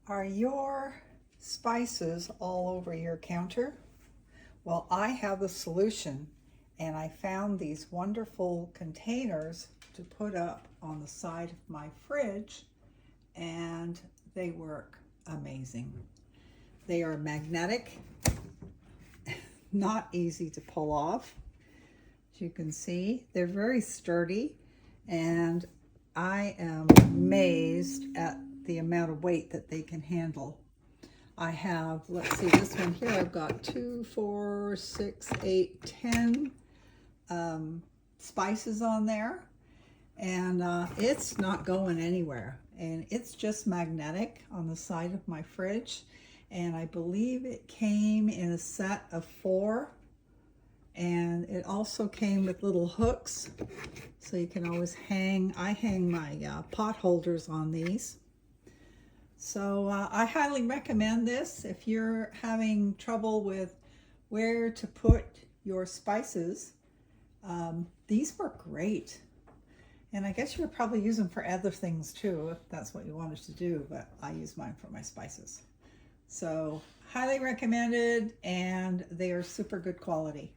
Are your spices all over your counter? Well, I have the solution, and I found these wonderful containers to put up on the side of my fridge, and they work amazing. They are magnetic, not easy to pull off. As you can see, they're very sturdy, and I am amazed at the amount of weight that they can handle. I have, let's see, this one here, I've got 2, 4, 6, 8, 10 spices on there, and it's not going anywhere. And it's just magnetic on the side of my fridge, and I believe it came in a set of 4, and it also came with little hooks, so you can always I hang my pot holders on these. So I highly recommend this if you're having trouble with where to put your spices. These work great. And I guess you would probably use them for other things too, if that's what you wanted to do, but I use mine for my spices. So highly recommended, and they are super good quality.